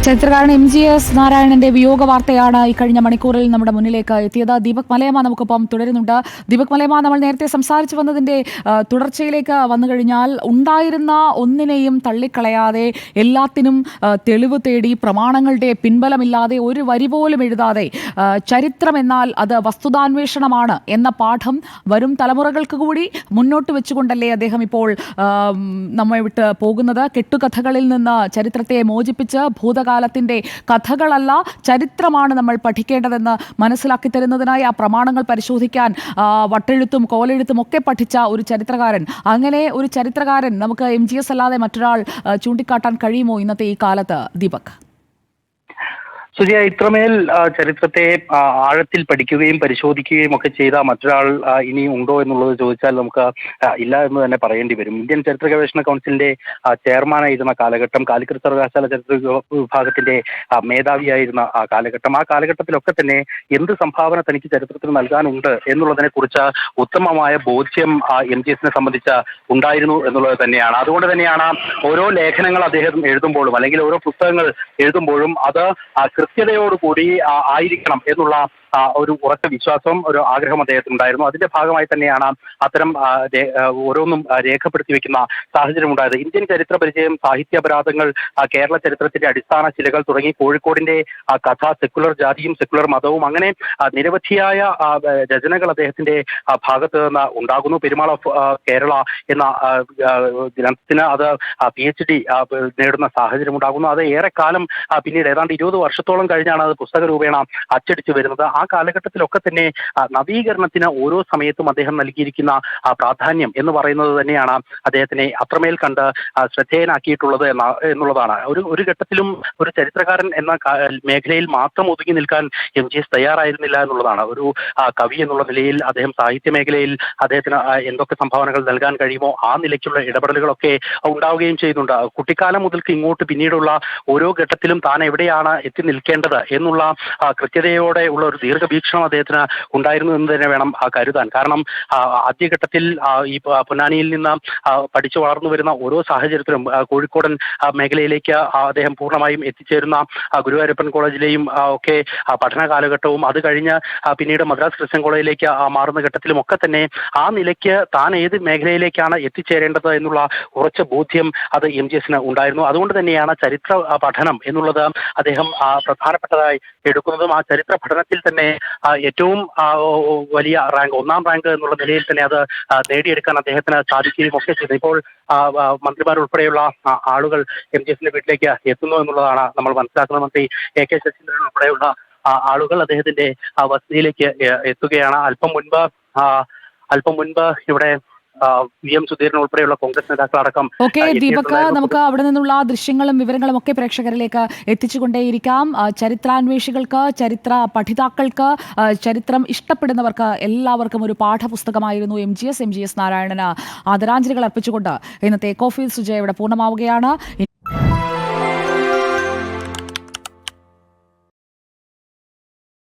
ചരിത്രകാരൻ എം.ജി.എസ്. നാരായണന്റെ വിയോഗ വാർത്തയാണ് ഈ കഴിഞ്ഞ മണിക്കൂറിൽ നമ്മുടെ മുന്നിലേക്ക് എത്തിയത്. ദീപക് മലയമ്മ നമുക്കൊപ്പം തുടരുന്നുണ്ട്. ദീപക് മലയമ്മ, നമ്മൾ നേരത്തെ സംസാരിച്ചു വന്നതിന്റെ തുടർച്ചയിലേക്ക് വന്നു കഴിഞ്ഞാൽ, ഉണ്ടായിരുന്ന ഒന്നിനെയും തള്ളിക്കളയാതെ എല്ലാത്തിനും തെളിവ് തേടി പ്രമാണങ്ങളുടെ പിൻബലമില്ലാതെ ഒരു വരി പോലും എഴുതാതെ ചരിത്രം എന്നാൽ അത് വസ്തുതാന്വേഷണമാണ് എന്ന പാഠം വരും തലമുറകൾക്ക് കൂടി മുന്നോട്ട് വെച്ചുകൊണ്ടല്ലേ അദ്ദേഹം ഇപ്പോൾ നമ്മെ വിട്ട് പോകുന്നത്. കെട്ടുകഥകളിൽ നിന്ന് ചരിത്രത്തെ മോചിപ്പിച്ച് ഭൂതകാലത്തിന്റെ കഥകളല്ല, ചരിത്രമാണ് നമ്മൾ പഠിക്കേണ്ടതെന്ന് മനസ്സിലാക്കി തരുന്നതിനായി ആ പ്രമാണങ്ങൾ പരിശോധിക്കാൻ വട്ടെഴുത്തും കോലെഴുത്തും ഒക്കെ പഠിച്ച ഒരു ചരിത്രകാരൻ, അങ്ങനെ ഒരു ചരിത്രകാരൻ നമുക്ക് എം.ജി.എസ്. അല്ലാതെ മറ്റൊരാൾ ചൂണ്ടിക്കാട്ടാൻ കഴിയുമോ ഇന്നത്തെ ഈ കാലത്ത്? ദീപക്. സുജിയ, ഇത്രമേൽ ചരിത്രത്തെ ആഴത്തിൽ പഠിക്കുകയും പരിശോധിക്കുകയും ഒക്കെ ചെയ്ത മറ്റൊരാൾ ഇനി ഉണ്ടോ എന്നുള്ളത് ചോദിച്ചാൽ നമുക്ക് ഇല്ല എന്ന് തന്നെ പറയേണ്ടി വരും. ഇന്ത്യൻ ചരിത്ര ഗവേഷണ കൗൺസിലിന്റെ ചെയർമാനായിരുന്ന കാലഘട്ടം, കാലിക്കറ്റ് സർവകലാശാല ചരിത്ര വിഭാഗത്തിന്റെ മേധാവിയായിരുന്ന ആ കാലഘട്ടത്തിലൊക്കെ തന്നെ എന്ത് സംഭാവന തനിക്ക് ചരിത്രത്തിന് നൽകാനുണ്ട് എന്നുള്ളതിനെ കുറിച്ച് ഉത്തമമായ ബോധ്യം എം.ജി.എസിനെ സംബന്ധിച്ച് ഉണ്ടായിരുന്നു എന്നുള്ളത് തന്നെയാണ്. അതുകൊണ്ട് തന്നെയാണ് ഓരോ ലേഖനങ്ങൾ അദ്ദേഹം എഴുതുമ്പോഴും അല്ലെങ്കിൽ ഓരോ പുസ്തകങ്ങൾ എഴുതുമ്പോഴും അത് കൃത്യതയോടുകൂടി ആയിരിക്കണം എന്നുള്ള ഒരു ഉറച്ച വിശ്വാസവും ഒരു ആഗ്രഹം അദ്ദേഹത്തിനുണ്ടായിരുന്നു. അതിന്റെ ഭാഗമായി തന്നെയാണ് അത്തരം ഓരോന്നും രേഖപ്പെടുത്തി വെക്കുന്ന സാഹചര്യം ഉണ്ടായത്. ഇന്ത്യൻ ചരിത്ര പരിചയം, സാഹിത്യാപരാധങ്ങൾ, കേരള ചരിത്രത്തിന്റെ അടിസ്ഥാന ശിലകൾ തുടങ്ങി കോഴിക്കോടിന്റെ കഥ, സെക്കുലർ ജാതിയും സെക്കുലർ മതവും, അങ്ങനെ നിരവധിയായ രചനകൾ അദ്ദേഹത്തിന്റെ ഭാഗത്ത് നിന്ന് ഉണ്ടാകുന്നു. പെരുമാൾ ഓഫ് കേരള എന്ന ഗ്രന്ഥത്തിന് അത് PhD നേടുന്ന സാഹചര്യം ഉണ്ടാകുന്നു. അത് ഏറെക്കാലം പിന്നീട് ഏതാണ്ട് 20 വർഷത്തോളം കഴിഞ്ഞാണ് അത് പുസ്തക രൂപേണ അച്ചടിച്ചു വരുന്നത്. ആ കാലഘട്ടത്തിലൊക്കെ തന്നെ നവീകരണത്തിന് ഓരോ സമയത്തും അദ്ദേഹം നൽകിയിരിക്കുന്ന പ്രാധാന്യം എന്ന് പറയുന്നത് തന്നെയാണ് അദ്ദേഹത്തിനെ അത്രമേൽ കണ്ട് ശ്രദ്ധേയനാക്കിയിട്ടുള്ളത് എന്നുള്ളതാണ്. ഒരു ഘട്ടത്തിലും ഒരു ചരിത്രകാരൻ എന്ന മേഖലയിൽ മാത്രം ഒതുങ്ങി നിൽക്കാൻ എം.ജി.എസ്. തയ്യാറായിരുന്നില്ല എന്നുള്ളതാണ്. ഒരു കവി എന്നുള്ള നിലയിൽ അദ്ദേഹം സാഹിത്യ മേഖലയിൽ അദ്ദേഹത്തിന് എന്തൊക്കെ സംഭാവനകൾ നൽകാൻ കഴിയുമോ ആ നിലയ്ക്കുള്ള ഇടപെടലുകളൊക്കെ ഉണ്ടാവുകയും ചെയ്യുന്നുണ്ട്. കുട്ടിക്കാലം മുതൽക്ക് ഇങ്ങോട്ട് പിന്നീടുള്ള ഓരോ ഘട്ടത്തിലും താൻ എവിടെയാണ് എത്തി നിൽക്കേണ്ടത് എന്നുള്ള കൃത്യതയോടെ ഉള്ള ഒരു ദീർഘവീക്ഷണം അദ്ദേഹത്തിന് ഉണ്ടായിരുന്നു എന്ന് തന്നെ വേണം കരുതാൻ. കാരണം ആദ്യഘട്ടത്തിൽ ഈ പൊന്നാനിയിൽ നിന്ന് പഠിച്ചു വളർന്നു വരുന്ന ഓരോ സാഹചര്യത്തിലും കോഴിക്കോടൻ മേഖലയിലേക്ക് അദ്ദേഹം പൂർണ്ണമായും എത്തിച്ചേരുന്ന ഗുരുവായൂരപ്പൻ കോളേജിലെയും ഒക്കെ പഠന കാലഘട്ടവും, അത് കഴിഞ്ഞ് പിന്നീട് മദ്രാസ് ക്രിസ്ത്യൻ കോളേജിലേക്ക് മാറുന്ന ഘട്ടത്തിലും ഒക്കെ തന്നെ ആ നിലയ്ക്ക് താൻ ഏത് മേഖലയിലേക്കാണ് എത്തിച്ചേരേണ്ടത് എന്നുള്ള ഉറച്ച ബോധ്യം അത് എം.ജി.എസിന് ഉണ്ടായിരുന്നു. അതുകൊണ്ട് തന്നെയാണ് ചരിത്ര പഠനം എന്നുള്ളത് അദ്ദേഹം പ്രധാനപ്പെട്ടതായി എടുക്കുന്നതും. ആ ചരിത്ര പഠനത്തിൽ തന്നെ ഏറ്റവും വലിയ റാങ്ക്, 1ാം റാങ്ക് എന്നുള്ള നിലയിൽ തന്നെ അത് നേടിയെടുക്കാൻ അദ്ദേഹത്തിന് സാധിക്കുകയും ഒക്കെ ചെയ്തു. ഇപ്പോൾ മന്ത്രിമാരുൾപ്പെടെയുള്ള ആളുകൾ എം.ജി.എസിന്റെ വീട്ടിലേക്ക് എത്തുന്നു എന്നുള്ളതാണ് നമ്മൾ മനസ്സിലാക്കുന്നത്. മന്ത്രി A.K. ശശീന്ദ്രൻ ഉൾപ്പെടെയുള്ള ആളുകൾ അദ്ദേഹത്തിന്റെ വസതിയിലേക്ക് എത്തുകയാണ്. അല്പം മുൻപ് ഇവിടെ VM സുധീരൻ ഉൾപ്പെടെയുള്ള കോൺഗ്രസ് നേതാക്കളടക്കം. ദീപക്, നമുക്ക് അവിടെ നിന്നുള്ള ദൃശ്യങ്ങളും വിവരങ്ങളും ഒക്കെ പ്രേക്ഷകരിലേക്ക് എത്തിച്ചുകൊണ്ടേയിരിക്കാം. ചരിത്രാന്വേഷികൾക്ക്, ചരിത്ര പഠിതാക്കൾക്ക്, ചരിത്രം ഇഷ്ടപ്പെടുന്നവർക്ക് എല്ലാവർക്കും ഒരു പാഠപുസ്തകമായിരുന്നു എം.ജി.എസ്. നാരായണന് ആദരാഞ്ജലികൾ അർപ്പിച്ചുകൊണ്ട് ഇന്നത്തെ കോഫി സുജയ ഇവിടെ പൂർണ്ണമാവുകയാണ്.